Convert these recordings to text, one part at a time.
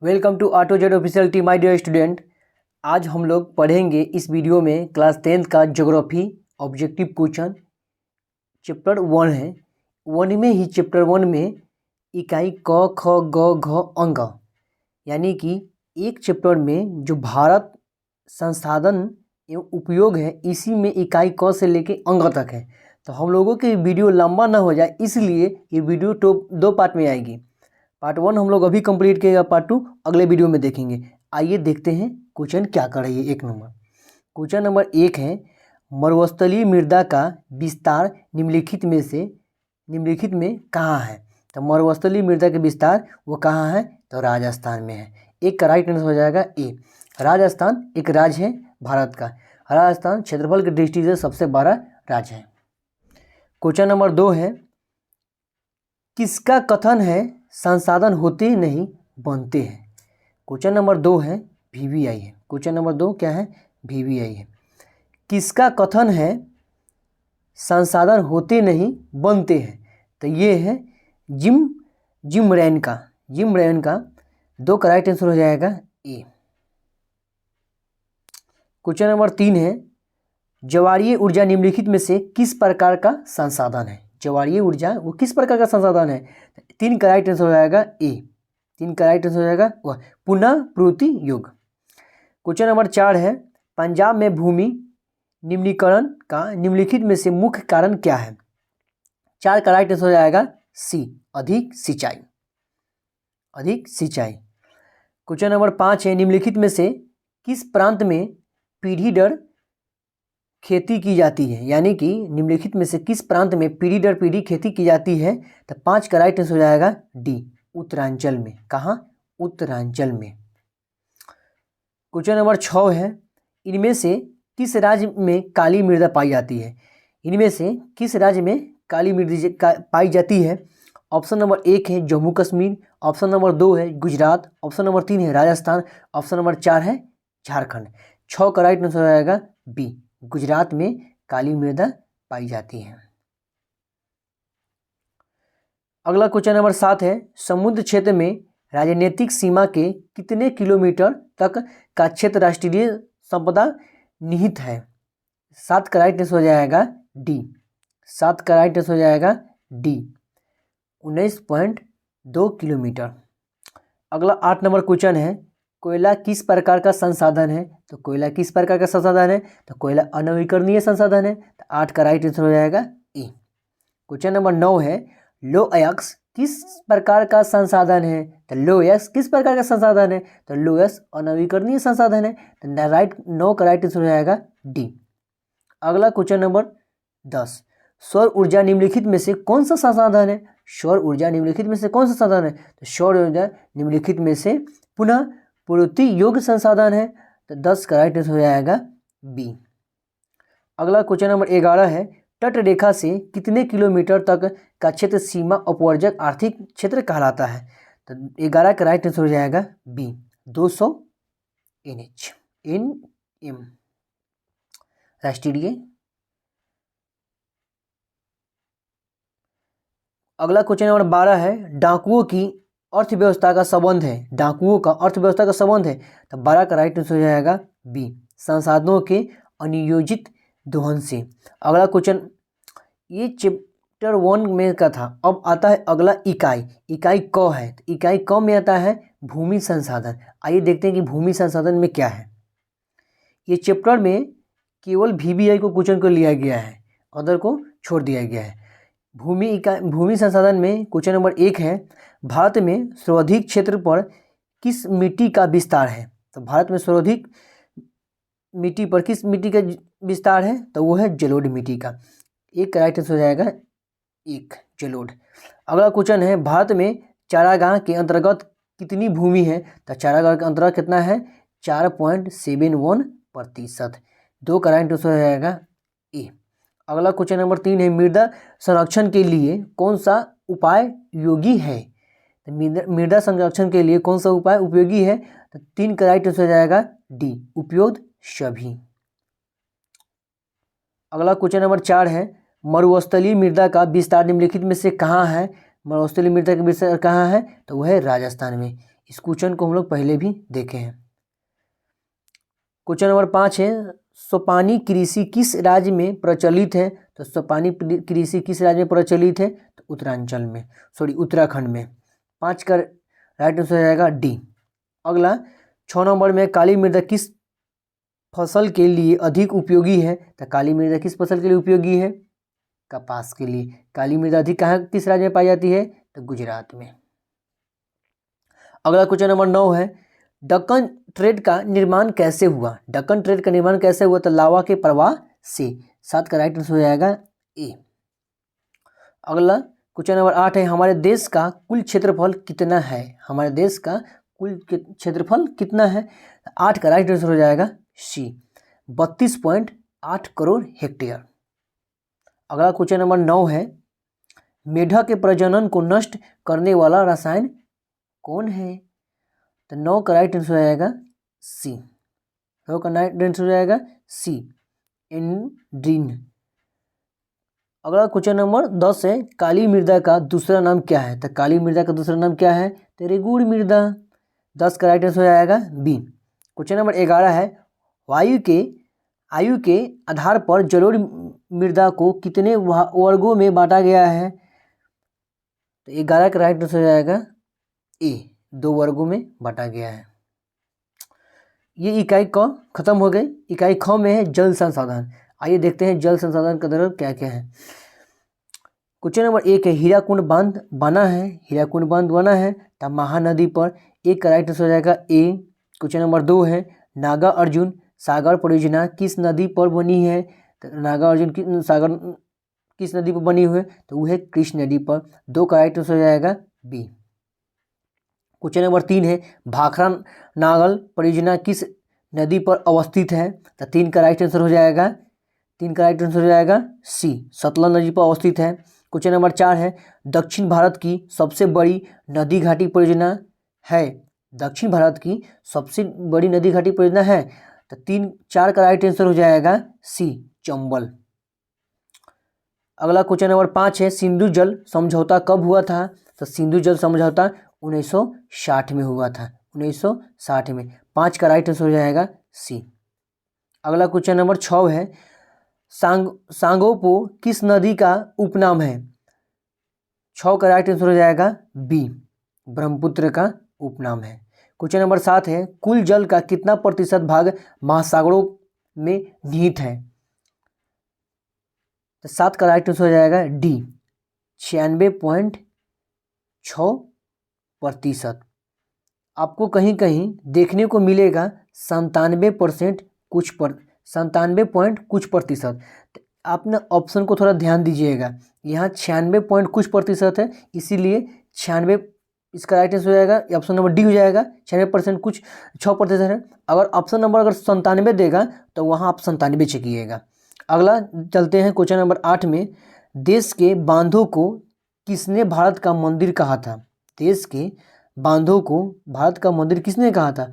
Welcome to autozed official T my dear student. आज हम लोग पढ़ेंगे इस वीडियो में क्लास 10th का ज्योग्राफी ऑब्जेक्टिव क्वेश्चन चैप्टर 1 है। चैप्टर 1 में इकाई क ख ग घ अंग यानी कि एक चैप्टर में जो भारत संसाधन एवं उपयोग है इसी में इकाई क से लेके अंग तक है। तो हम लोगों के वीडियो लंबा ना हो जाए इसलिए ये वीडियो दो पार्ट में आएगी। पार्ट 1 हम लोग अभी कंप्लीट किएगा, पार्ट 2 अगले वीडियो में देखेंगे। आइए देखते हैं क्वेश्चन क्या कर रही है। क्वेश्चन नंबर 1 है, मरुस्थलीय मृदा का विस्तार निम्नलिखित में कहाँ है। तो मरुस्थलीय मृदा के विस्तार वो कहाँ है, तो राजस्थान में है। एक का राइट आंसर हो जाएगा ए। राजस्थान एक राज्य है भारत का। राजस्थान क्षेत्रफल की दृष्टि से सबसे बड़ा राज्य है। क्वेश्चन नंबर 2 है, किसका कथन है संसाधन होते नहीं बनते हैं। क्वेश्चन नंबर 2 है वीवीआई है। क्वेश्चन नंबर 2 क्या है, वीवीआई है। किसका कथन है संसाधन होते नहीं बनते हैं, तो ये है जिम रैन का। 2 का राइट आंसर हो जाएगा ए। क्वेश्चन नंबर 3 है, ज्वारीय ऊर्जा निम्नलिखित में से किस प्रकार का संसाधन है। ज्वारीय ऊर्जा वो किस प्रकार का संसाधन है। 3 का राइट आंसर हो जाएगा ए। 3 का राइट आंसर हो जाएगा वह पुनः पूर्ति योग। क्वेश्चन नंबर 4 है, पंजाब में भूमि निम्नीकरण का निम्नलिखित में से मुख्य कारण क्या है। 4 का राइट आंसर हो जाएगा सी, अधिक सिंचाई। क्वेश्चन नंबर 5 है, निम्नलिखित में से किस प्रांत में पीढ़ी दर खेती की जाती है। यानी कि निम्नलिखित में से किस प्रांत में पीढ़ी दर पीढ़ी खेती की जाती है। तो 5 का राइट आंसर हो जाएगा डी, उत्तरांचल में। कहाँ, उत्तरांचल में। क्वेश्चन नंबर 6 है, इनमें से किस राज्य में काली मृदा पाई जाती है। इनमें से किस राज्य में काली मृदा पाई जाती है। ऑप्शन नंबर 1 है जम्मू कश्मीर, ऑप्शन नंबर 2 है गुजरात, ऑप्शन नंबर 3 है राजस्थान, ऑप्शन नंबर 4 है झारखंड। 6 का राइट आंसर हो जाएगा बी, गुजरात में काली मृदा पाई जाती है। अगला क्वेश्चन नंबर 7 है, समुद्र क्षेत्र में राजनीतिक सीमा के कितने किलोमीटर तक का क्षेत्र राष्ट्रीय संपदा निहित है। 7 का राइट आंसर हो जाएगा डी। 7 का राइट आंसर हो जाएगा डी, 19.2 किलोमीटर। अगला 8 नंबर क्वेश्चन है, कोयला किस प्रकार का संसाधन है। तो कोयला किस प्रकार का संसाधन है, तो कोयला अनवीकरणीय संसाधन है। तो 8 का राइट आंसर हो जाएगा ए। क्वेश्चन नंबर 9 है, लो अयस्क किस प्रकार का संसाधन है। तो लो अयस्क किस प्रकार का संसाधन है, तो लो अयस्क अनवीकरणीय संसाधन है। तो 9 का राइट आंसर हो जाएगा डी। अगला क्वेश्चन नंबर 10, सौर ऊर्जा निम्नलिखित में से कौन सा संसाधन है। सौर ऊर्जा निम्नलिखित में से कौन सा संसाधन है, तो सौर ऊर्जा निम्नलिखित में से पुनः पूर्ति योग्य संसाधन है। तो 10 का राइट आंसर हो जाएगा बी। अगला क्वेश्चन नंबर 11 है, तट रेखा से कितने किलोमीटर तक का क्षेत्र सीमा अपवर्जक आर्थिक क्षेत्र कहलाता है। तो 11 का राइट आंसर हो जाएगा बी, 200 NM राष्ट्रीय। अगला क्वेश्चन नंबर 12 है, डाकुओं की अर्थव्यवस्था का संबंध है। डाकुओं का अर्थव्यवस्था का संबंध है। तो 12 का राइट आंसर हो जाएगा बी, संसाधनों के अनियोजित दोहन से। अगला क्वेश्चन, ये चैप्टर 1 में का था। अब आता है अगला इकाई क है। तो इकाई क में आता है भूमि संसाधन। आइए देखते हैं कि भूमि संसाधन में क्या है। ये चैप्टर में केवल वीवीआई को क्वेश्चन को लिया गया है, अदर को छोड़ दिया गया है। भूमि संसाधन में क्वेश्चन नंबर 1 है, भारत में सर्वाधिक क्षेत्र पर किस मिट्टी का विस्तार है। तो भारत में सर्वाधिक मिट्टी पर किस मिट्टी का विस्तार है, तो वो है जलोढ़ मिट्टी का। 1 का राइट आंसर हो जाएगा 1, जलोढ़। अगला क्वेश्चन है, भारत में चारागाह के अंतर्गत कितनी भूमि है। तो चारागाह के अंतर्गत कितना है, 4.71%। 2 का राइट आंसर हो जाएगा ए। अगला क्वेश्चन नंबर 3 है, मृदा संरक्षण के लिए कौन सा उपाय योगी है। तो मृदा संरक्षण के लिए कौन सा उपाय उपयोगी है। तो 3 का राइट आंसर हो जाएगा डी, उपयोग सभी। अगला क्वेश्चन नंबर 4 है, मरुस्थलीय मृदा का विस्तार निम्नलिखित में से कहाँ है। मरुस्थलीय मृदा का विस्तार कहाँ है, तो वह है राजस्थान में। इस क्वेश्चन को हम लोग पहले भी देखे हैं। क्वेश्चन नंबर 5 है, सोपानी कृषि किस राज्य में प्रचलित है? तो सोपानी कृषि किस राज्य में प्रचलित है? तो उत्तरांचल में, उत्तराखंड में। 5 का राइट आंसर हो जाएगा डी। अगला 6 नंबर में, काली मृदा किस फसल के लिए अधिक उपयोगी है? तो काली मृदा किस फसल के लिए उपयोगी है? कपास के लिए। काली मृदा अधिक किस राज्य में पाई जाती है? तो गुजरात में। अगला क्वेश्चन नंबर 9 है, दक्कन ट्रेड का निर्माण कैसे हुआ? दक्कन ट्रेड का निर्माण कैसे हुआ? तो लावा के प्रवाह से। 7 का राइट आंसर हो जाएगा ए। अगला क्वेश्चन नंबर 8 है, हमारे देश का कुल क्षेत्रफल कितना है? हमारे देश का कुल क्षेत्रफल कितना है? 8 का राइट आंसर हो जाएगा सी, 32.8 करोड़ हेक्टेयर। अगला क्वेश्चन नंबर 9 है, मेढक के प्रजनन को नष्ट करने वाला रसायन कौन है? तो 9 का राइट आंसर हो जाएगा सी। 9 का राइट आंसर हो जाएगा सी, एंड्रीन। अगला क्वेश्चन नंबर 10 है, काली मृदा का दूसरा नाम क्या है? तो काली मृदा का दूसरा नाम क्या है? तो रेगुड़ मृदा। 10 का राइट आंसर हो जाएगा बी। क्वेश्चन नंबर 11 है, आयु के आधार पर जलोढ़ मृदा को कितने वर्गों में बांटा गया है? तो 11 का राइट आंसर हो जाएगा ए, 2 वर्गों में बांटा गया है। ये इकाई क खत्म हो गई। इकाई ख में है जल संसाधन। आइए देखते हैं जल संसाधन का दर क्या क्या है। क्वेश्चन नंबर 1 है, हीराकुंड बांध बना है? हीराकुंड बांध बना है तब महानदी पर। 1 का राइट आंसर हो जाएगा ए। क्वेश्चन नंबर 2 है, नागा अर्जुन सागर परियोजना किस नदी पर बनी है? तो नागा अर्जुन की सागर किस नदी पर बनी हुई है? तो वो है कृष्ण नदी पर। 2 का राइट आंसर हो जाएगा बी। क्वेश्चन नंबर 3 है, भाखड़ा नागल परियोजना किस नदी पर अवस्थित है? तो 3 का राइट आंसर हो जाएगा 3 का राइट आंसर हो जाएगा सी, सतलज नदी पर अवस्थित है। क्वेश्चन नंबर 4 है, दक्षिण भारत की सबसे बड़ी नदी घाटी परियोजना है? दक्षिण भारत की सबसे बड़ी नदी घाटी परियोजना है? तो 4 का राइट आंसर हो जाएगा सी, चंबल। अगला क्वेश्चन नंबर 5 है, सिंधु जल समझौता कब हुआ था? तो सिंधु जल समझौता 1960 में हुआ था, 1960 में। 5 का राइट आंसर हो जाएगा सी। अगला क्वेश्चन नंबर 6 है, सांगोपो किस नदी का उपनाम है? 6 का राइट आंसर हो जाएगा बी, ब्रह्मपुत्र का उपनाम है। क्वेश्चन नंबर 7 है, कुल जल का कितना प्रतिशत भाग महासागरों में निहित है? तो 7 का राइट आंसर हो जाएगा डी, 96.6%। आपको कहीं कहीं देखने को मिलेगा 97% कुछ प्रतिशत। आप ना ऑप्शन को थोड़ा ध्यान दीजिएगा, यहाँ 96 पॉइंट कुछ प्रतिशत है, इसीलिए 96 इसका राइट आंसर हो जाएगा, ऑप्शन नंबर डी हो जाएगा। 96% कुछ 6% है। अगर ऑप्शन नंबर अगर 97 देगा तो वहाँ आप 97 चेकिएगा। अगला चलते हैं क्वेश्चन नंबर 8 में, देश के बांधों को किसने भारत का मंदिर कहा था? देश के बांधों को भारत का मंदिर किसने कहा था?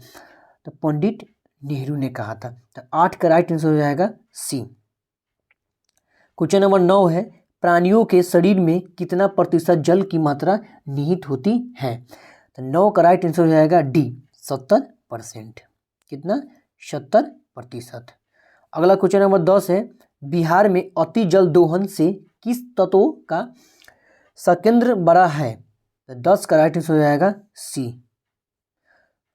तो पंडित नेहरू ने कहा था। तो 8 का राइट आंसर हो जाएगा सी। क्वेश्चन नंबर 9 है, प्राणियों के शरीर में कितना प्रतिशत जल की मात्रा निहित होती है? तो 9 का राइट आंसर हो जाएगा डी, 70%। कितना? 70%। अगला क्वेश्चन नंबर 10 है, बिहार में अति जल दोहन से किस तत्व का संकेंद्र बड़ा है? तो 10 का राइट आंसर हो जाएगा सी।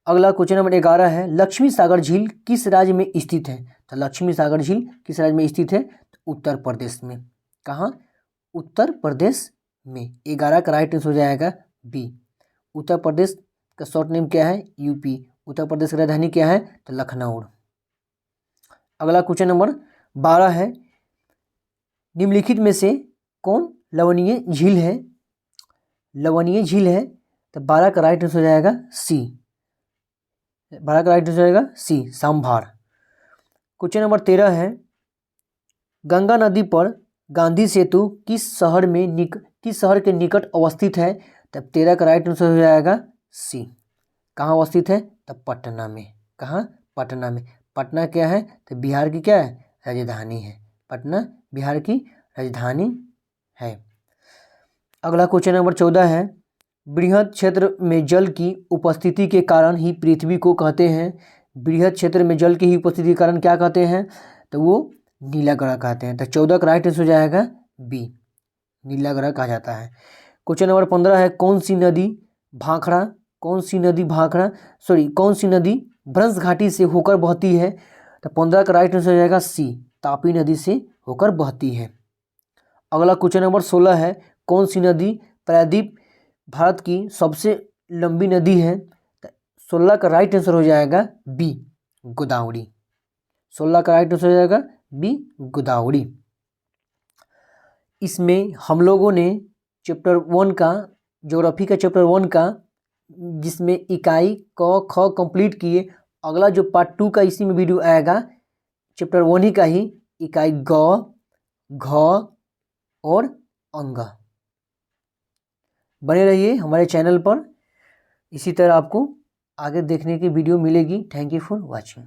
अगला क्वेश्चन नंबर 11 है, लक्ष्मी सागर झील किस राज्य में स्थित है? तो लक्ष्मी सागर झील किस राज्य में स्थित है? तो उत्तर प्रदेश में। कहाँ? उत्तर प्रदेश में। 11 का राइट आंसर हो जाएगा बी। उत्तर प्रदेश का शॉर्ट नेम क्या है? यूपी। उत्तर प्रदेश की राजधानी क्या है? तो लखनऊ। अगला क्वेश्चन नंबर 12 है, निम्नलिखित में से कौन लवणीय झील है? लवणीय झील है। तो 12 का राइट आंसर हो जाएगा सी। 12 का राइट आंसर हो जाएगा सी, सांभार। क्वेश्चन नंबर 13 है, गंगा नदी पर गांधी सेतु किस शहर के निकट अवस्थित है? तब 13 का राइट आंसर हो जाएगा सी। कहाँ अवस्थित है? तब पटना में। कहाँ? पटना में। पटना क्या है? तो बिहार की क्या है? राजधानी है। पटना बिहार की राजधानी है। अगला क्वेश्चन नंबर 14 है, बृहद क्षेत्र में जल की उपस्थिति के कारण ही पृथ्वी को कहते हैं, बृहद क्षेत्र में जल की ही उपस्थिति के कारण क्या कहते हैं, तो वो नीला ग्रह कहते हैं। तो 14 का राइट आंसर हो जाएगा बी, नीला ग्रह कहा जाता है। क्वेश्चन नंबर 15 है, कौन सी नदी भाखड़ा भ्रंश घाटी से होकर बहती है। तो 15 का राइट आंसर हो जाएगा सी, तापी नदी से होकर बहती है। अगला क्वेश्चन नंबर 16 है, कौन सी नदी प्रायद्वीप भारत की सबसे लंबी नदी है। 16 का राइट आंसर हो जाएगा बी, गोदावरी। 16 का राइट आंसर हो जाएगा बी, गोदावरी। इसमें हम लोगों ने चैप्टर 1 का, ज्योग्राफी का चैप्टर 1 का, जिसमें इकाई क ख कंप्लीट किए। अगला जो पार्ट 2 का इसी में वीडियो आएगा, चैप्टर 1 ही का ही, इकाई ग, घ और अंग। बने रहिए हमारे चैनल पर, इसी तरह आपको आगे देखने की वीडियो मिलेगी। Thank you for watching.